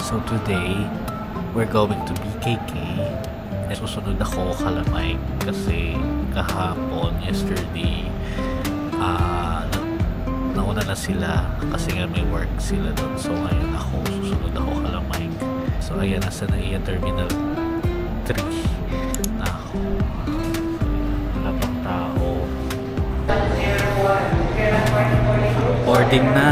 So today, we're going to BKK. And susunod ako Kalamay kasi kahapon, yesterday, nauna na sila kasi nga may work sila doon. So ngayon susunod ako Kalamay. So ayan, nasa NAIA Terminal 3 na ako. Wala pang tao. Boarding na.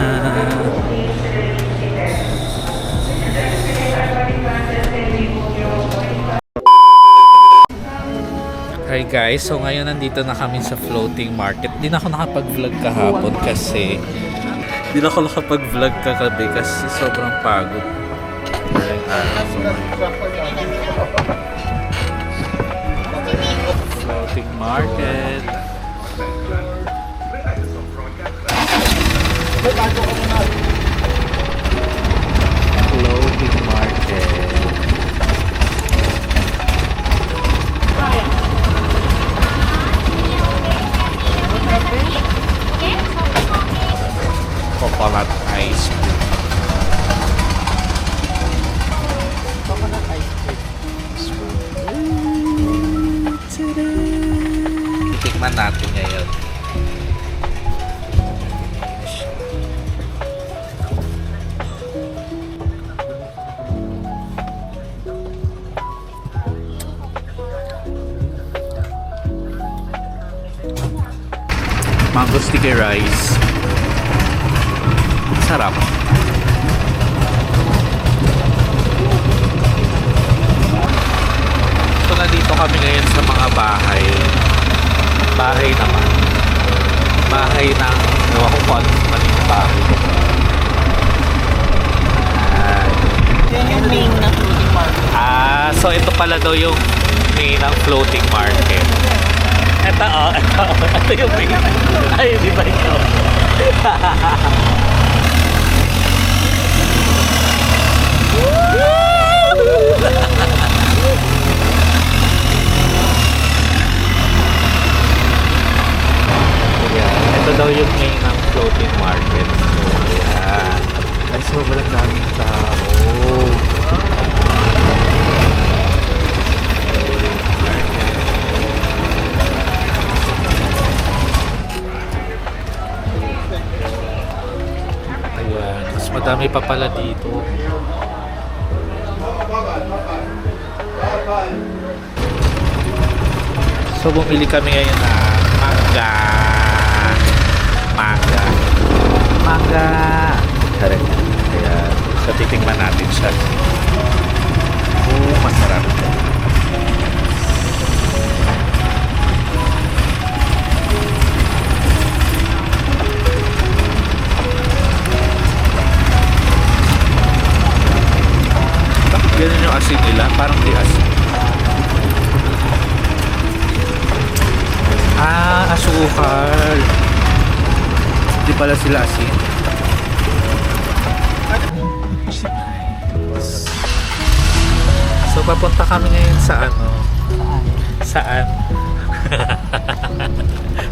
Hi guys, so ngayon nandito na kami sa floating market. Di na ako nakapag-vlog kahapon kasi di na ako nakapag-vlog kagabi kasi sobrang pagod. Floating market. Floating market. Coconut ice cream. Coconut ice cream. Titikman natin ngayon. Mango sticky rice. Sarap. So nandito kami ngayon sa mga bahay. Bahay naman. Bahay ng ewan ko kung ano naman yung bahay. Yan yung main na floating market. So ito pala daw yung main ng floating market. Ito yung main. Ay, di ba ito? Ito daw yung main ng floating market. So, ayan. Ay, sobrang daming tao. Ayan. Mas madami pa pala dito. So, bumili kami ngayon na mangga. Ayan. So, titingnan natin siya. Masarap. Bakit ganun yung asin nila? Parang di asin. Asukal. Di pala sila asin. So, papunta kami ngayon sa ano? Saan?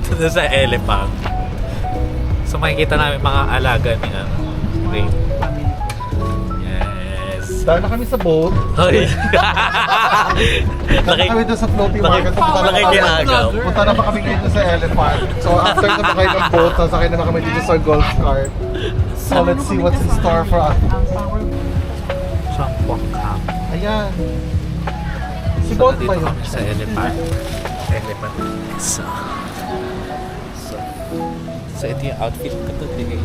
Doon sa elephant. So, makikita namin mga alaga ni ano. Wait. Yes. Dahil na kami sa boat. Hoy! Dahil kami doon sa floating market. Punta na pa kami ngayon sa elephant. So after na kayo ng boat, sasakay na kami dito sa golf cart. So let's see what's in store for us. Sangkwang Camp. Ayan. Si So, boat nandito ba yun? kami sa elephant. So, ito yung outfit ko today.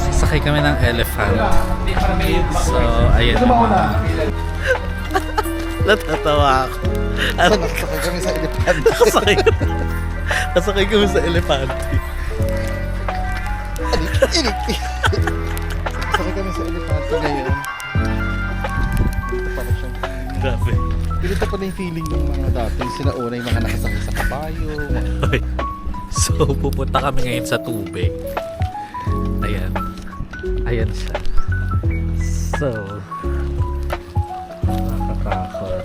Sasakay kami ng elephant. So, ayan yung mga... Natatawa ako. Nasakay kami sa elephant. Nasakay kami sa elephant. Nasakay kami sa elephant ngayon. Ito pala siya. Grabe. Ito pa na yung feeling ng mga dati. Sinauna yung mga nakasakay sa kabayo. So, pupunta kami ngayon sa tubig. Ayan. Ayan siya. So, nakakatakot.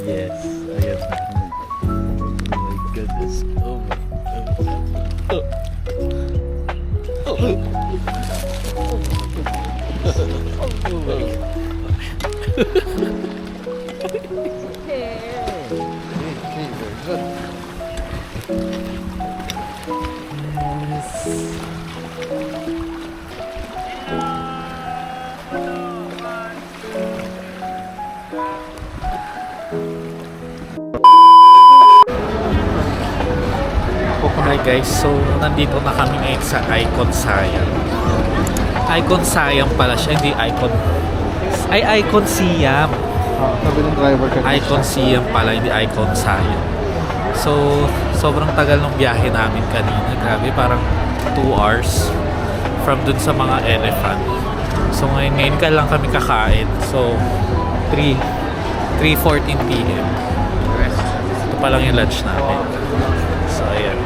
Yes. Okay, very good. Hi guys, so nandito na kami ngayon sa Icon Siam. Icon Siam pala siya, hindi Icon. Ay, Icon Siam. Sabi ng driver kanina. Icon Siam pala, hindi Icon Siam. So, sobrang tagal ng biyahe namin kanina. Grabe, parang 2 hours from dun sa mga elephant. So, ngayon ka lang kami kakain. So, 3:14 p.m. Ito pa lang yung lunch namin. So, ayan.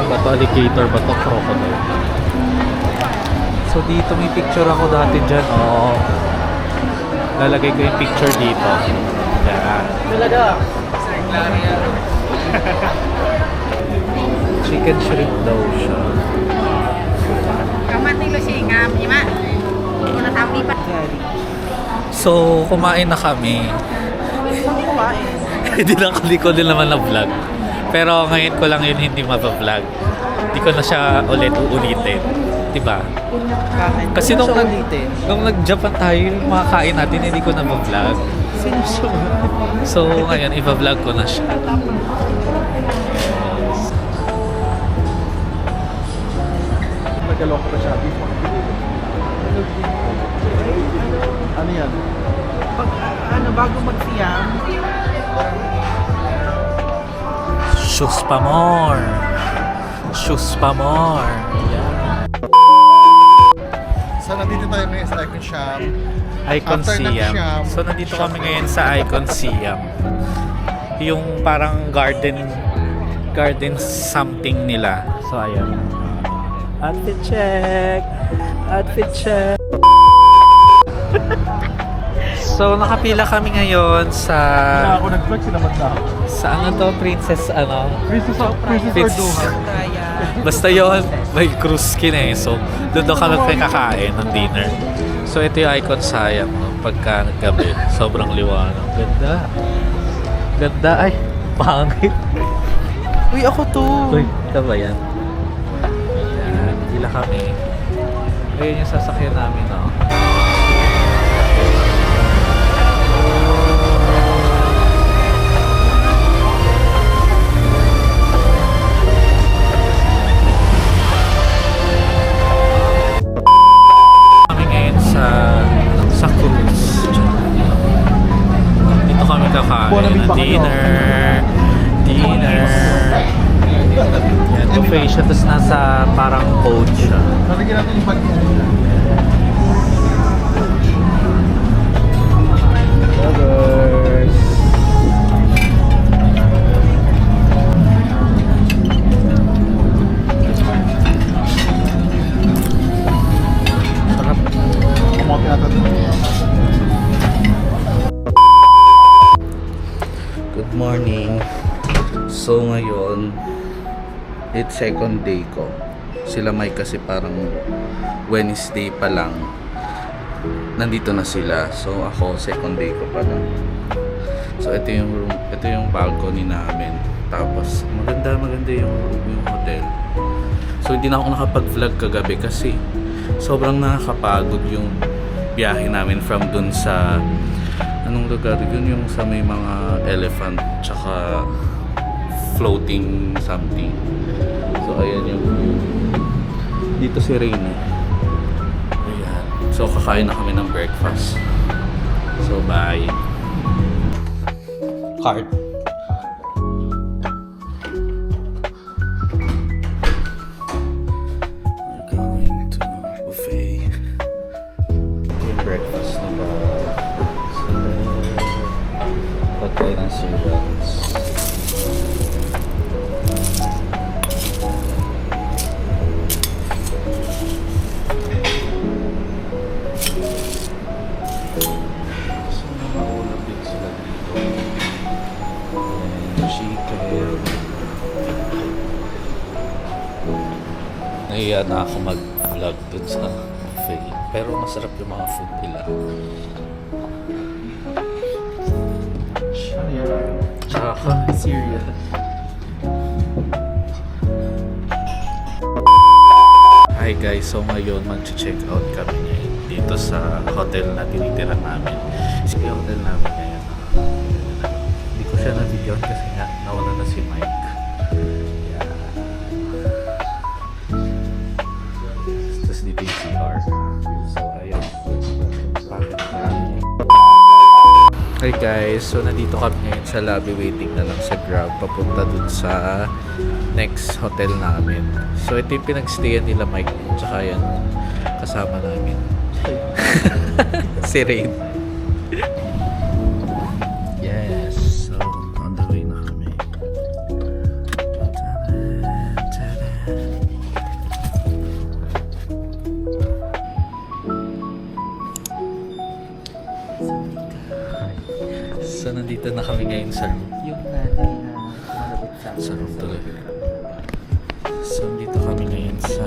Bato alligator, bato crocodile. So dito may picture ako dati dyan. Oo. Lalagay ko yung picture dito. Yan. Chicken shrimp daw siya. So kumain na kami. Hindi ko din naman na vlog. Pero ngayon ko lang yun hindi mapa-vlog. Hindi ko na siya uulitin. Diba? Kasi nung nag-Japan tayo, yung mga kain natin, hindi ko na ma-vlog. So ngayon, ipa-vlog ko na siya. Nagaloko pa siya. Ano yan? Bago mag-siyam, Shoes pa more. Shoes pa more. Yeah. So nandito tayo ngayon sa Icon Siam. Icon After Siam. nag-Siam, So nandito kami ngayon sa Icon Siam. Yung parang garden something nila. So ayan. Outfit check. Outfit check. So nakapila kami ngayon sa ako nag-vlog, sinamat na ako. sa ano to, Princess ano? Princess Orduha. Basta yon may cruise skin eh. So, doon daw kami kakain ng dinner. So, ito yung Icon Siam. Pagka naggabi, sobrang liwanag. Ganda. Ganda. Ay, pangit. uy, ako to. Uy, ito ba yan? Ayan, sila kami. Ayan yung sasakyan namin, no? sa cruise. Dito kami kakain ng dinner. Yan, buffet siya. Tapos nasa parang boat siya. Nalagyan natin yung bag. Burgers. Sarap. Kumote natin. Good morning. So ngayon, it's second day ko. Sila may kasi parang Wednesday pa lang. Nandito na sila. So ako second day ko pa lang. So ito yung room, ito yung balcony namin. Tapos maganda yung hotel. So hindi na ako nakapag-vlog kagabi kasi sobrang nakakapagod yung biyahe namin from dun sa anong lugar yun, yung sa may mga elephant tsaka floating something. So ayan yung dito si Reyna. Ayan. So kakain na kami ng breakfast. So bye. Card. We're going to buffet. Yung breakfast na ba? Pagkain ng cereals. So, nakaulapit sila dito. And chicken. Nahiya na ako mag-vlog dun sa buffet. Pero masarap yung mga food nila. Tsaka Cereal. hi guys, so ngayon mag-check out kami ngayon dito sa hotel na tinitira namin. Sige, hotel namin ngayon. Hindi ko siya na-videoan kasi nga nawala na si Mike. Yeah. Tapos dito yung CR. So ayun. Bakit na? Hi guys, so nandito kami ngayon sa lobby waiting na lang sa Grab papunta dun sa next hotel namin. So ito yung pinagstayan nila Mike tsaka yan kasama namin. Si Rain. Yes, so on the way na kami. So nandito na kami ngayon sa room. Yung nanay na sumalabot sa Sa room tuloy. So dito kami ngayon sa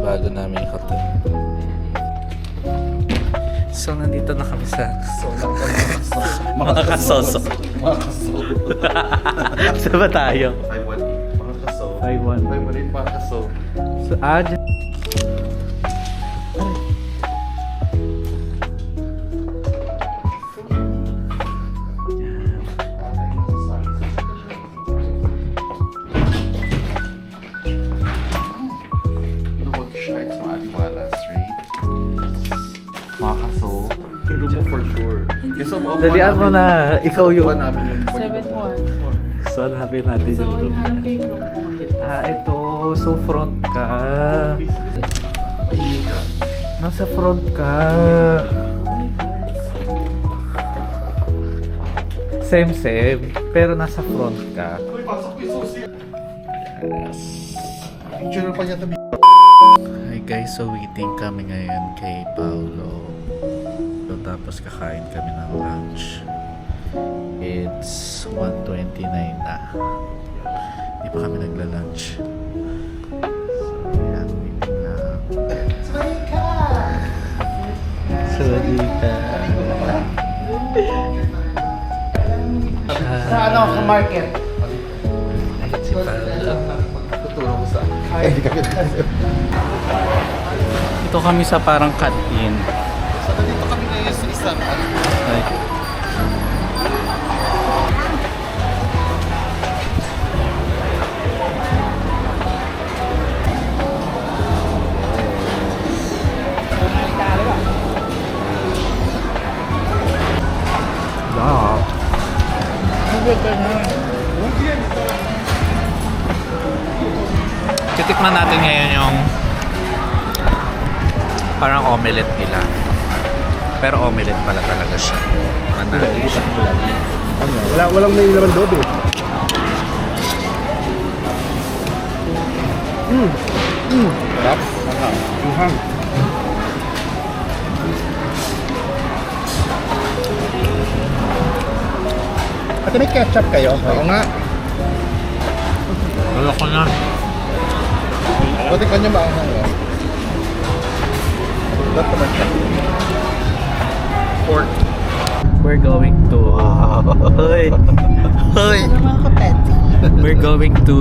bago namin hotel. So nandito na kami sa mga kasoso. Saan ba tayo? 518. Mga kaso. 5-1. 518 mga kaso. So, Lubog siya sa Aliwala Street. Mga kaso. Yung room mo for sure. Kasi dalian mo na. Ikaw yung... namin yung 7-1. So, hanapin natin So, yung room. hanapin yung room ko ulit. Ito. So, front ka. Nasa front ka. Same. Pero nasa front ka. Uy, pasok ko yung susi. Picture pa niya tabi. Hi guys, so waiting kami ngayon kay Paolo. So, tapos kakain kami ng lunch. It's 1:29 na. Hindi pa kami nagla-lunch. So, yan, waiting na. Sawadika! Sa ano, sa market. Si Paolo. Tuturo ko sa... Ay, hindi kami Ito kami sa parang canteen. So, nandito kami ngayon sa isang Wow. Titikman natin ngayon yung parang omelette nila. Pero omelette pala talaga siya. Manalo siya. Walang may laman loob eh. Sarap. Anghang. Ate, may ketchup kayo? Oo nga. Wala ko na. Pati kanya maanghang eh. Ba't naman siya? Pork. We're going to... Hoy! Hoy! Ano mga kapeti? We're going to...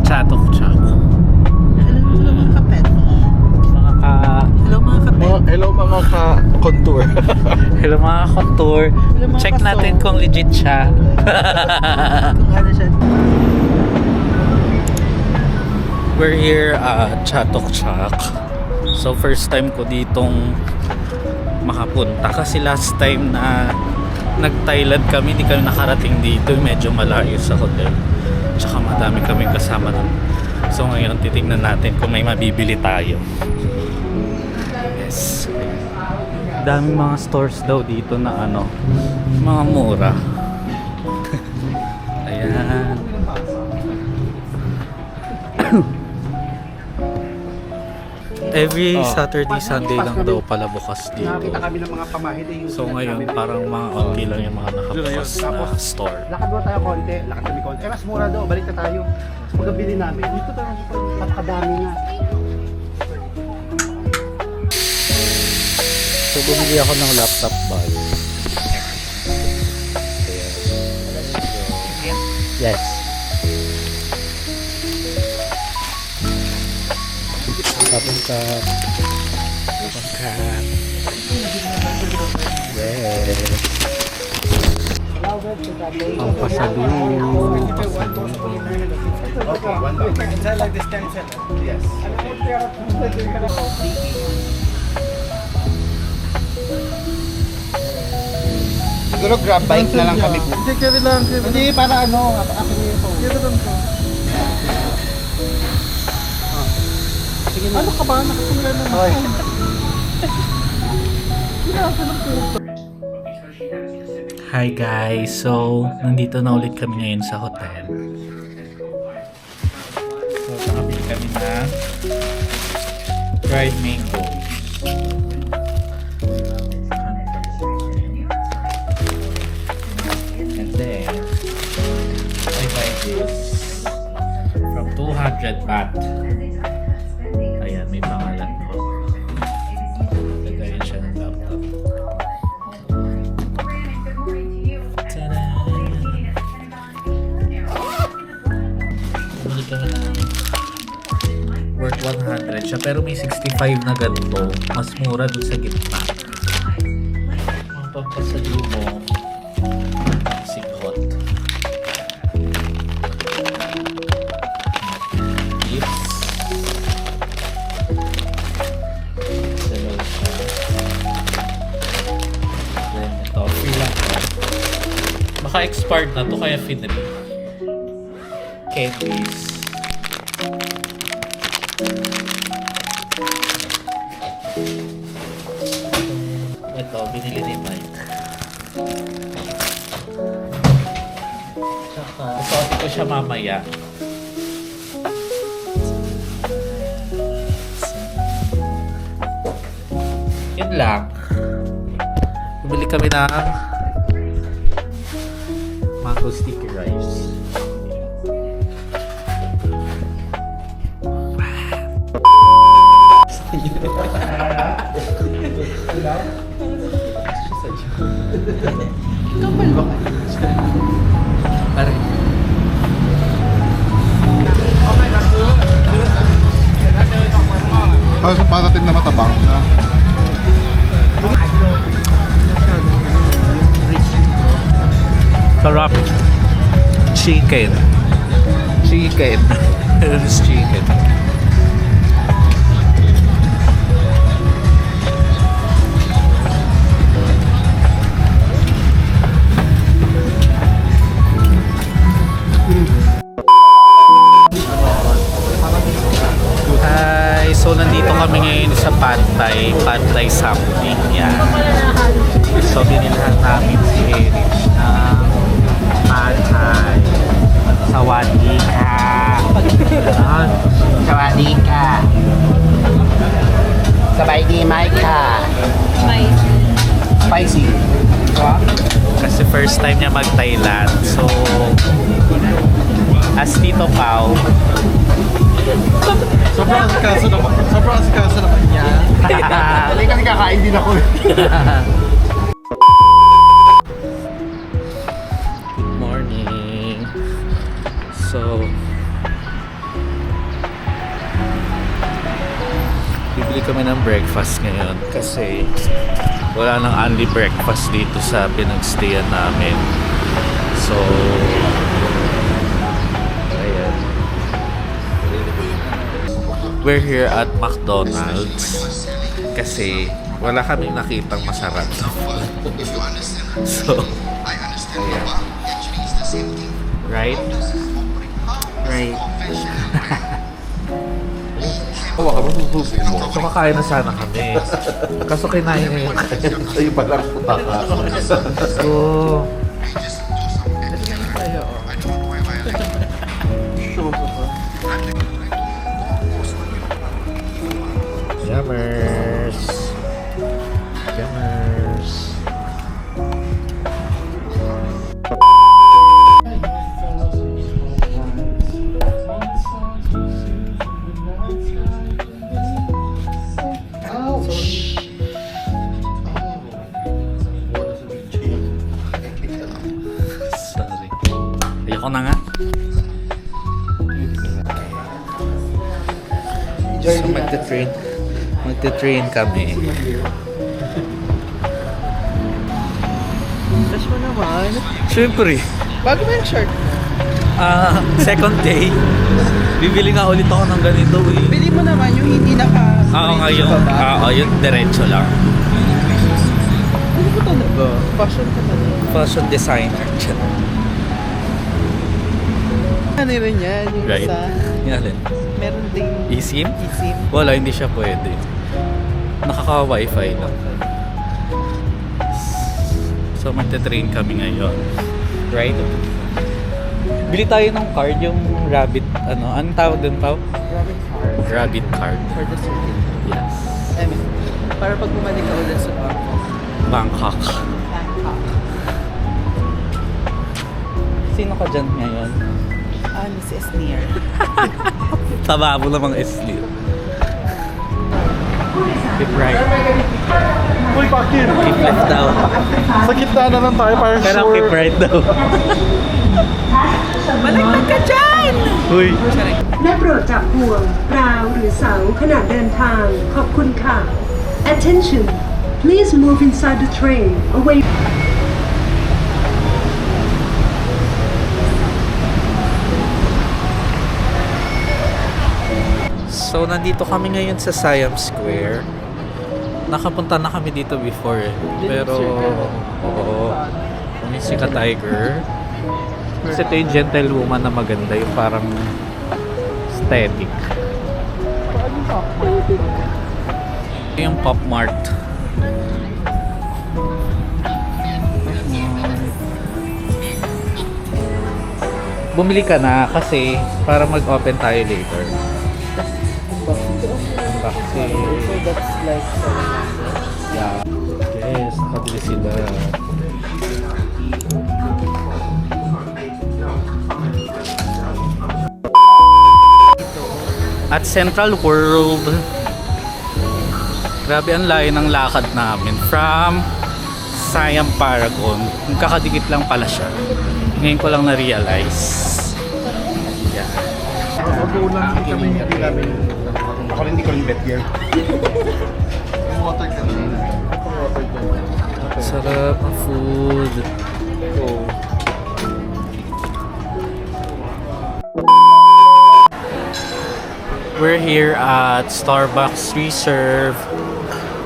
Chatok Chak. Hello mga kapeti. Mga ka... Hello mga kapeti. Hello mga ka-contour. Hello mga contour. Hello, mga Check kaso. natin kung legit siya. Kung ano siya. We're here at Chatok Chak. So first time ko ditong makapunta kasi last time na nag-Thailand kami, hindi kami nakarating dito, medyo malayo sa hotel. Tsaka madami kami kasama nun. So ngayon titingnan natin kung may mabibili tayo. Yes. Daming mga stores daw dito na ano, mga mura. Ayan. Every Saturday, Sunday lang daw pala bukas dito. Nakakita kami ng mga pamahid eh, yung So ngayon parang mga onti lang yung mga nakabukas na store. lakad mo tayo konti, lakad kami konti. Mas mura daw, balik na tayo. So pagkabili namin, dito tayo napakadami nga. So, bumili ako ng laptop bag. Yes. Tapos ka. Yes. Ang pasalubong. Yes. Siguro grab bike na lang kami po. Hindi, carry lang. Hindi, para ano, ako niyo po. Carry lang ko. Ano ka ba? Nakatulad na naman. Hi guys! So, nandito na ulit kami ngayon sa hotel. So, nakabili kami ng fried mango. And then, I buy this from 200 baht. Ayan, may pangalan ko. Lagayan siya ng laptop. Tada! Bumili kami ng worth 100 siya, pero may 65 na ganito. Mas mura dun sa gitna. Ang pampasalubong sikhot. Chips. Dalaw siya. Then ito, free lang to. Baka expired na to, kaya finally. Candies. Ito, binili ni Mike. Tsaka, susuotin ko siya mamaya. Yun lang. Bumili kami ng mango sticky rice. Pare. Para parating na matabang. Sarap. Chicken. Chicken. It is chicken. Hi! So, nandito kami ngayon sa Pantai something. Yan. So, binilhan namin si Erich ng Pantai. Sawadika! Ganon. Sawadika. Sabay di Maika. Spicy. Kasi first time niya mag-Thailand. So, as Tito Pao, Sobrang asikaso naman niya. Dali kasi kakain din ako. good morning. So, bibili kami ng breakfast ngayon kasi wala nang only breakfast dito sa pinagstayan namin. So, ayan. We're here at McDonald's kasi wala kaming nakitang masarap na food. So, ayan. Right? Right. Kawa ka ba susubin mo? So, kakain na sana kami. Kaso kinain na yung Sa'yo pa lang puta ka. So, Jammers. Jammers. Ako na nga. So magte-train kami. Flash mo naman. Siyempre. Bago ba yung shirt? Second day. Bibili nga ulit ako ng ganito eh. Bili mo naman yung hindi naka... Oo ngayon. Oo, yun diretso lang. Ano ko talaga? Fashion ka talaga. Fashion designer. Ano rin yan? Yung Right. isa. Yan alin. Meron ding eSIM? eSIM. Wala, hindi siya pwede. Nakaka-wifi lang. So magte-train kami ngayon. Right? Bili tayo ng card, yung rabbit, anong tawag dun, Pao? Rabbit card. Rabbit card. For the circuit. Yes. I mean, para pag bumalik ka ulit sa Bangkok. Bangkok. Bangkok. Sino ka dyan ngayon? Miss Esnier. Taba mo namang isli. Keep right. Uy, bakit? Keep left down. Sa gitna na lang tayo para Pero sure. keep right daw. Balagtag ka dyan! Uy. และโปรดจับห่วงราวหรือเสาขณะเดินทาง ขอบคุณค่ะ Attention Please move inside the train away So, nandito kami ngayon sa Siam Square. Nakapunta na kami dito before eh. Pero, oo. Umissi ka Tiger. Kasi ito yung gentlewoman na maganda. Yung parang aesthetic. Ito yung Pop Mart. Bumili ka na kasi para mag-open tayo later. Unboxing. So that's like... Yeah. Yes, nakabili sila. At Central World. Grabe ang layo ng lakad namin. From Siam Paragon. Magkakadikit lang pala siya. Ngayon ko lang na-realize. Yeah. Magulang kami, hindi namin. Ako rin hindi ko rin bet here. Yung water ka na. Water ka na. Sarap ang food. We're here at Starbucks Reserve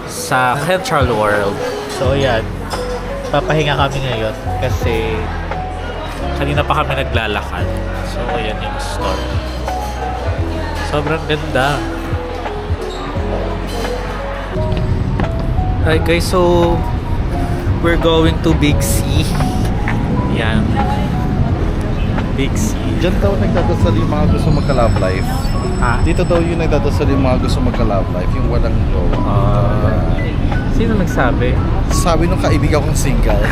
sa Central World. So yan, papahinga kami ngayon kasi kanina pa kami naglalakad. So ayan yung store. Sobrang ganda. Hi guys, so we're going to Big C. Yan. Big C. Diyan daw nagdadasal yung mga gusto magka-love life. Ha? Dito daw yung nagdadasal yung mga gusto magka-love life, yung walang jowa. Sino nagsabi? Sabi nung kaibigan kong single.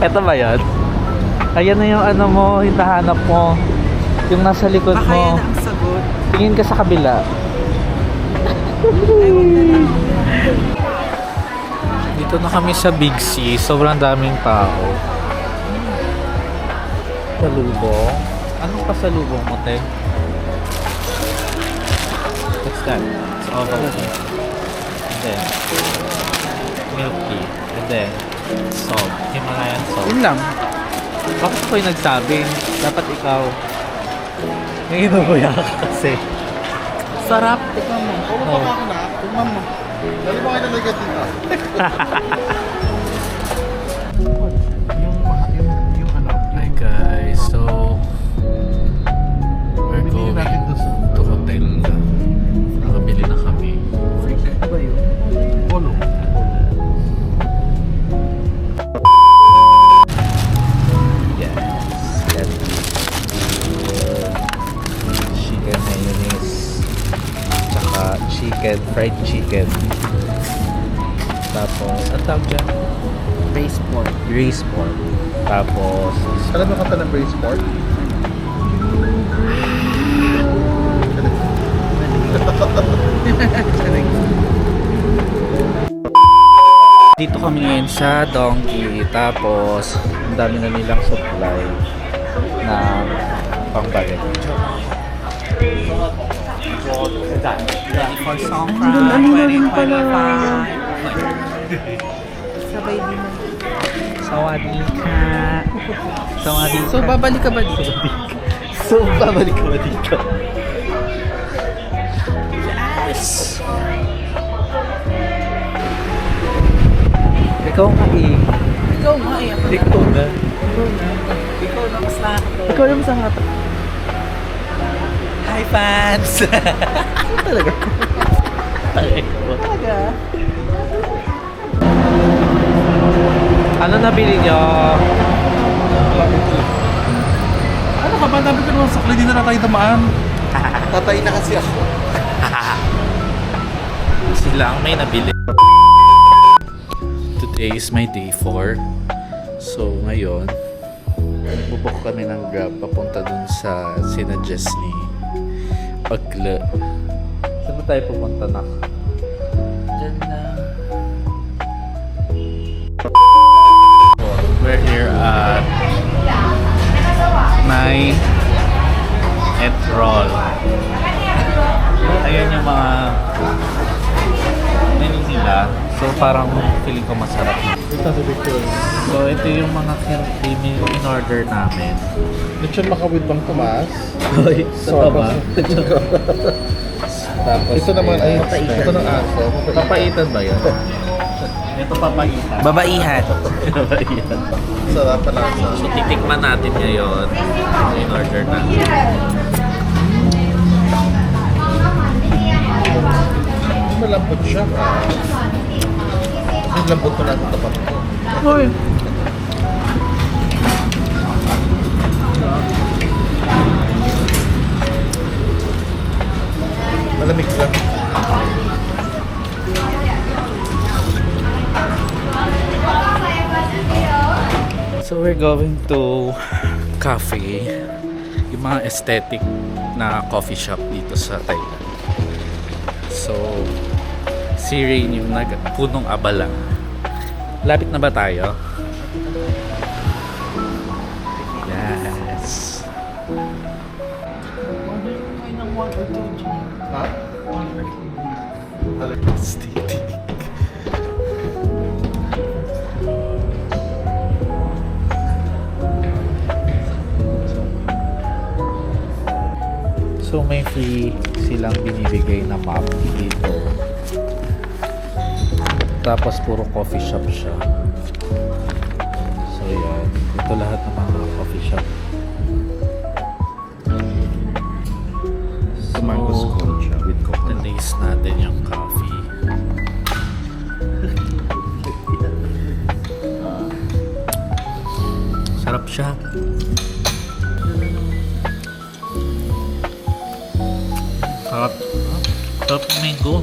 Eto ba yan? Ayan na yung ano mo, hinahanap mo. Yung nasa likod Baka mo. yan ang sagot. Tingin ka sa kabila. Dito na kami sa Big C. Sobrang daming tao. Pasalubong? Anong pasalubong mo, te? What's that? It's Ovaltine. And then, milk tea. And then, salt. Himalayan salt. Yun lang. Bakit ko yung nagsabi? Dapat ikaw. Ngayon mo ya kasi. Sarap. Tikman mo. Oh. Tikman mo. Dali mo kayo na negative na. Yung ano. Hi guys, so we're going to hotel. Nakabili na kami. Ano ba yun? Polo. Yes. Yan. Chicken mayonnaise. Tsaka chicken, fried chicken. Tapos, ang tawag dyan? Brace pork. Braised pork. Tapos, Alam mo kanta ng brace pork? dito kami ngayon sa Donkey. Tapos, ang dami na nilang supply. na pangbalik. For song sabay din. Sawadika. Sawadika. So, babalik ka ba dito? Babalik ka ba dito? Yes! Ikaw nga eh. Ikaw nga eh. Ikaw na. Ikaw na mas nakakatawa. Ikaw na mas nakakatawa. Hi fans! Talaga? Talaga? Ano nabili nyo? Ano ka ba? Dami ko naman sakli, di na tayo tamaan. Tatay na kasi ako. Sila ang may nabili. Today is my day 4. So ngayon, bubok kami ng Grab papunta dun sa sinadjust ni Pagla. Saan ba tayo pupunta na? Diyan na. We're here at Nay et Roll. Ayan yung mga menu nila. So parang feeling ko masarap. So ito yung mga in-order namin. Lechon makawid bang Tomas? Hoy, Soba. Tapos Ito naman ay ito ng aso. papaitan ba yan? Ito papaitan. Babaihan. Papaitan. Sarap pala sa. So titikman natin ngayon yung in-order natin. Malambot siya. Kasi lambot ko natin tapat ko. Hoy! Malamig lang. So we're going to cafe. Yung mga aesthetic na coffee shop dito sa Thailand. So si Rain yung punong abala. Lapit na ba tayo? Yes. Ha? Stitik. So may free silang binibigay na map dito. Tapos puro coffee shop siya. So yan, ito lahat ng mga coffee shop. So, Mango scone siya with coconut. taste natin yung coffee. Sarap siya. Sarap. Sarap ng mango.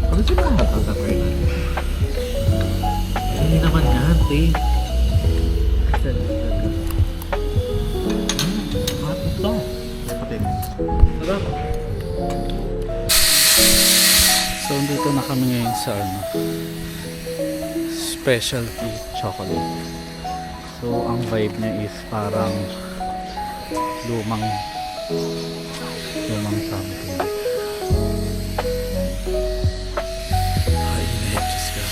Ano siya ba? Hindi naman yan, te. Sarap ito. Sarap. So, dito na kami ngayon sa specialty chocolate. So, ang vibe niya is parang lumang something. Ay, Diyos ka.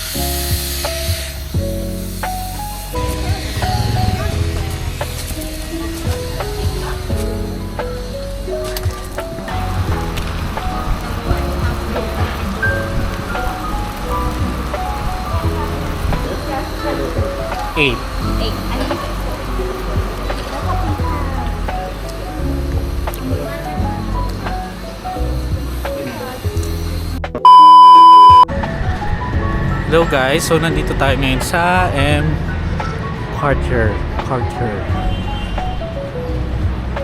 Eight. Hello guys, so nandito tayo ngayon sa Cartier.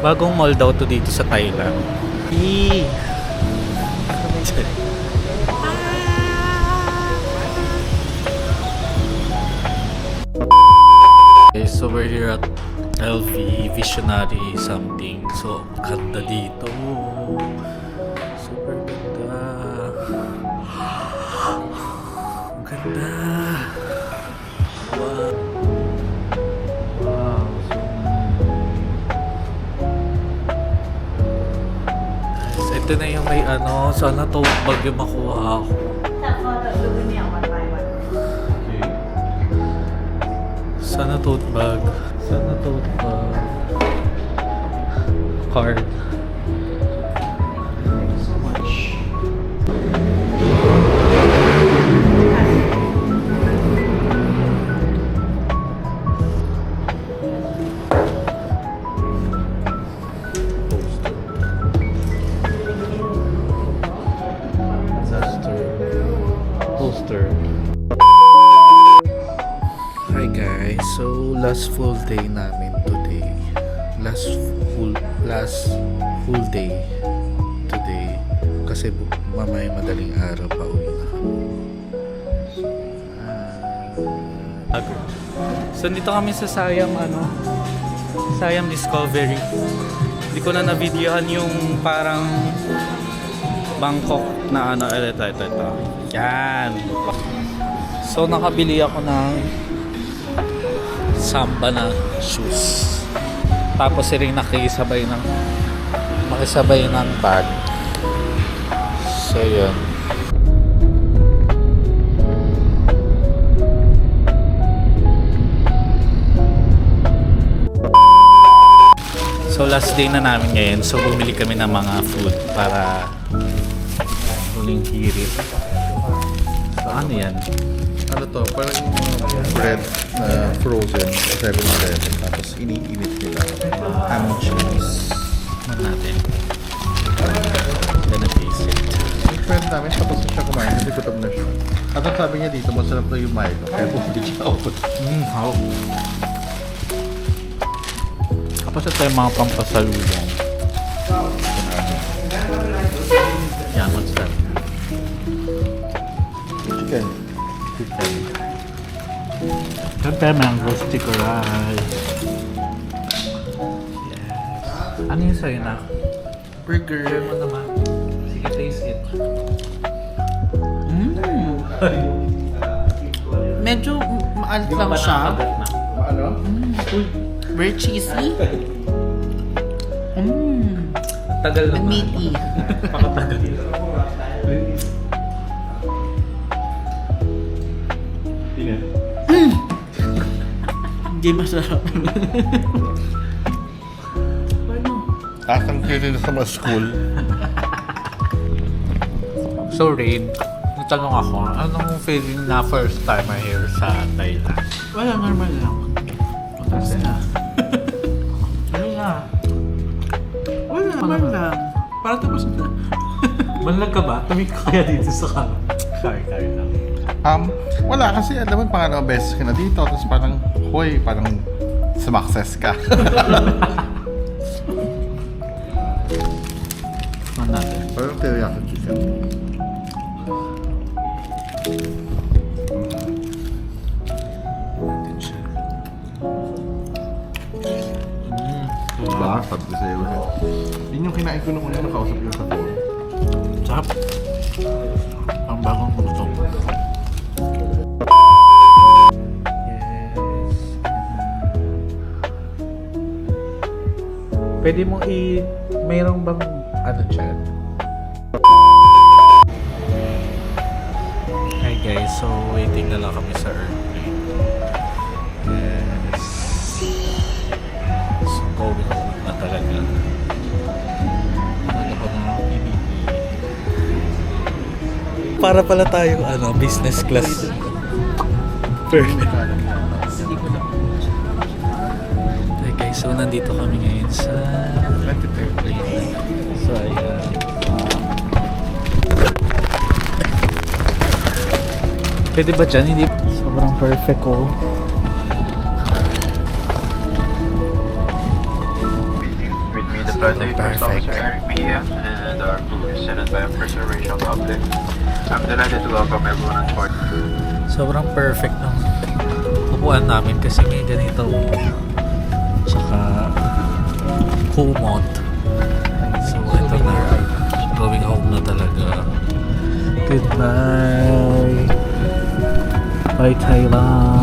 Bagong mall daw to dito sa Thailand. Eee! Okay, so we're here at LV Visionary something. So, ganda dito. Super ganda. Ang ganda. Ito na yung may ano, sana tote bag yung makuha ako. Sana tote bag. Sana tote bag. Card. So much. Poster. Hi guys, so last full day namin today. Last full day today. Kasi mamaya madaling araw pa uwi na kami. So dito kami sa Siam Siam Discovery. Hindi ko na na-videohan yung parang Bangkok na ito. Yan. So nakabili ako ng Samba na shoes. Tapos ring makisabay ng bag. So yun. So last day na namin ngayon. So bumili kami ng mga food para huling hirit. So ano yan? Ano to? Parang bread na frozen sa 7-Eleven. Tapos iniinit nila. Ham cheese. Ano natin? Gonna taste it. Yung friend namin, tapos na siya kumain kasi gutom na siya. At ang sabi niya dito, masarap na yung Milo. Kaya bumili siya ako. How? Tapos ito yung mga pampasalubong. Yan, what's that? Chicken. Chicken. Siyempre, mango sticker rice. Yes. Ano yung sa'yo na? Burger. Share mo naman. Sige, taste it. Medyo maalat lang siya. Ano? Very cheesy. Tagal And naman. meaty. Pakatagal. Hindi masarap. Asang kili sa mga school. So, Rain, natanong ako, anong feeling na first timer here sa Thailand? Wala, normal lang. Kasi na. Wala, normal lang. Para tapos na. Manlag ka ba? Tumik ka kaya dito sa kama? Sorry lang. Wala kasi alam mo pangalawang beses ka na dito. Tapos parang, hoy, parang sumakses ka. Ano natin? Parang teriyaki chicken. Diba? Sabi ko sa'yo. Yun yung kinain ko nung una nakausap yung sa phone. Sarap. Ang bagong gusto. Pwede mo mayroong bang chat? Hi guys, so waiting na lang kami sa airplane. Yes. So going home na talaga. Ano ko na para pala tayong business class. Perfect. Hey guys, so nandito kami ngayon sa airplane. So ayan. Pwede ba dyan? Hindi. Sobrang perfect ko. With me, the flight first officer Eric Mejia and our crew is headed by a preservation public. I'm delighted to welcome everyone on board. Sobrang perfect ng upuan namin kasi may ganito. Tsaka kumot. So ito na. Going home na talaga. Goodbye. Bye Thailand.